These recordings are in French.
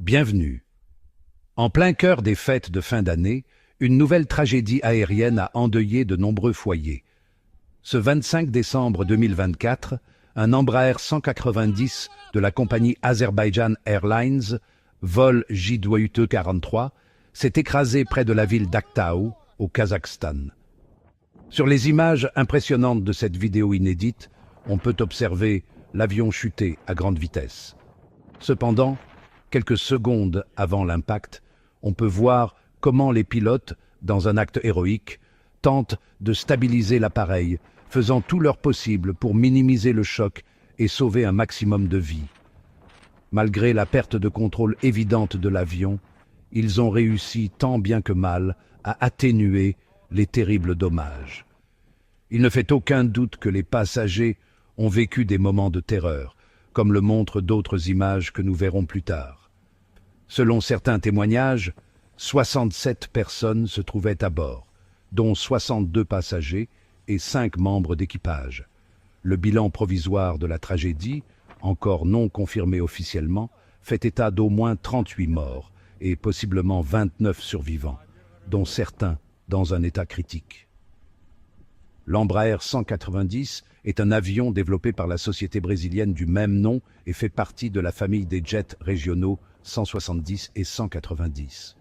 Bienvenue. En plein cœur des fêtes de fin d'année, une nouvelle tragédie aérienne a endeuillé de nombreux foyers. Ce 25 décembre 2024, un Embraer 190 de la compagnie Azerbaijan Airlines, vol J2UT-43, s'est écrasé près de la ville d'Aktau, au Kazakhstan. Sur les images impressionnantes de cette vidéo inédite, on peut observer l'avion chuter à grande vitesse. Cependant, quelques secondes avant l'impact, on peut voir comment les pilotes, dans un acte héroïque, tentent de stabiliser l'appareil, faisant tout leur possible pour minimiser le choc et sauver un maximum de vies. Malgré la perte de contrôle évidente de l'avion, ils ont réussi tant bien que mal à atténuer les terribles dommages. Il ne fait aucun doute que les passagers ont vécu des moments de terreur, comme le montrent d'autres images que nous verrons plus tard. Selon certains témoignages, 67 personnes se trouvaient à bord, dont 62 passagers et 5 membres d'équipage. Le bilan provisoire de la tragédie, encore non confirmé officiellement, fait état d'au moins 38 morts et possiblement 29 survivants, dont certains dans un état critique. L'Embraer 190 est un avion développé par la société brésilienne du même nom et fait partie de la famille des jets régionaux 170 et 190.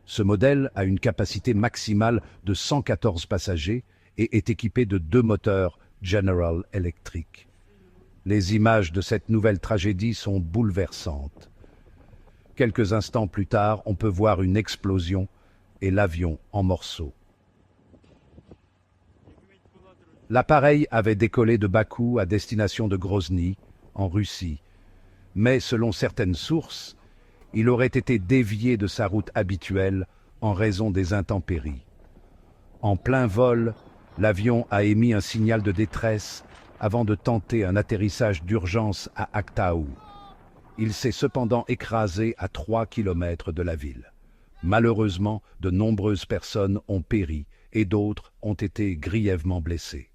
Ce modèle a une capacité maximale de 114 passagers et est équipé de 2 moteurs General Electric. Les images de cette nouvelle tragédie sont bouleversantes. Quelques instants plus tard, on peut voir une explosion et l'avion en morceaux. L'appareil avait décollé de Bakou à destination de Grozny, en Russie, mais selon certaines sources, il aurait été dévié de sa route habituelle en raison des intempéries. En plein vol, l'avion a émis un signal de détresse avant de tenter un atterrissage d'urgence à Aktau. Il s'est cependant écrasé à 3 kilomètres de la ville. Malheureusement, de nombreuses personnes ont péri et d'autres ont été grièvement blessées.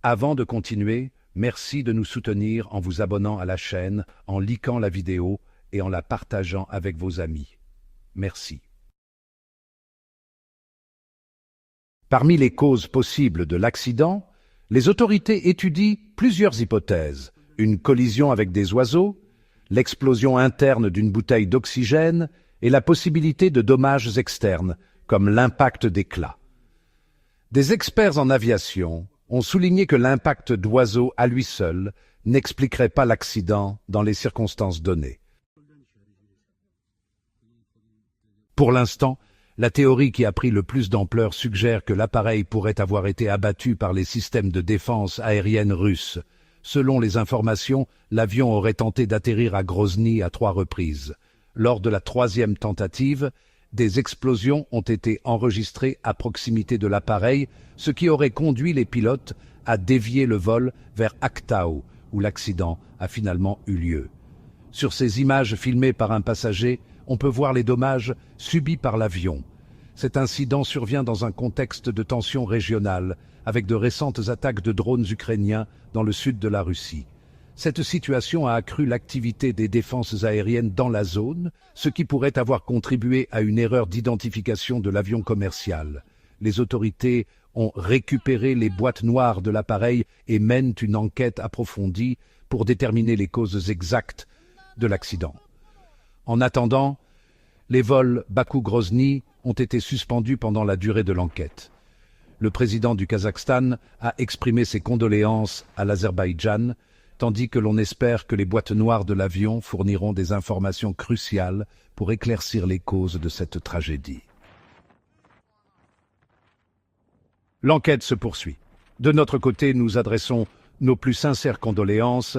Avant de continuer, merci de nous soutenir en vous abonnant à la chaîne, en likant la vidéo et en la partageant avec vos amis. Merci. Parmi les causes possibles de l'accident, les autorités étudient plusieurs hypothèses. Une collision avec des oiseaux, l'explosion interne d'une bouteille d'oxygène et la possibilité de dommages externes, comme l'impact d'éclats. Des experts en aviation ont souligné que l'impact d'oiseaux à lui seul n'expliquerait pas l'accident dans les circonstances données. Pour l'instant, la théorie qui a pris le plus d'ampleur suggère que l'appareil pourrait avoir été abattu par les systèmes de défense aérienne russes. Selon les informations, l'avion aurait tenté d'atterrir à Grozny à 3 reprises. Lors de la 3e tentative, des explosions ont été enregistrées à proximité de l'appareil, ce qui aurait conduit les pilotes à dévier le vol vers Aktau, où l'accident a finalement eu lieu. Sur ces images filmées par un passager, on peut voir les dommages subis par l'avion. Cet incident survient dans un contexte de tension régionale, avec de récentes attaques de drones ukrainiens dans le sud de la Russie. Cette situation a accru l'activité des défenses aériennes dans la zone, ce qui pourrait avoir contribué à une erreur d'identification de l'avion commercial. Les autorités ont récupéré les boîtes noires de l'appareil et mènent une enquête approfondie pour déterminer les causes exactes de l'accident. En attendant, les vols Bakou-Grozny ont été suspendus pendant la durée de l'enquête. Le président du Kazakhstan a exprimé ses condoléances à l'Azerbaïdjan, tandis que l'on espère que les boîtes noires de l'avion fourniront des informations cruciales pour éclaircir les causes de cette tragédie. L'enquête se poursuit. De notre côté, nous adressons nos plus sincères condoléances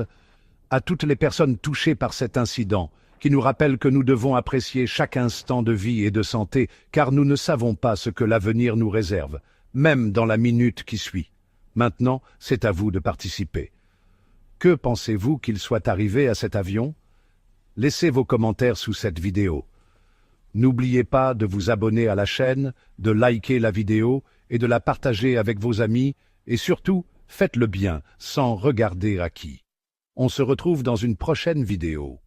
à toutes les personnes touchées par cet incident, qui nous rappelle que nous devons apprécier chaque instant de vie et de santé, car nous ne savons pas ce que l'avenir nous réserve, même dans la minute qui suit. Maintenant, c'est à vous de participer. Que pensez-vous qu'il soit arrivé à cet avion? Laissez vos commentaires sous cette vidéo. N'oubliez pas de vous abonner à la chaîne, de liker la vidéo et de la partager avec vos amis, et surtout, faites le bien sans regarder à qui. On se retrouve dans une prochaine vidéo.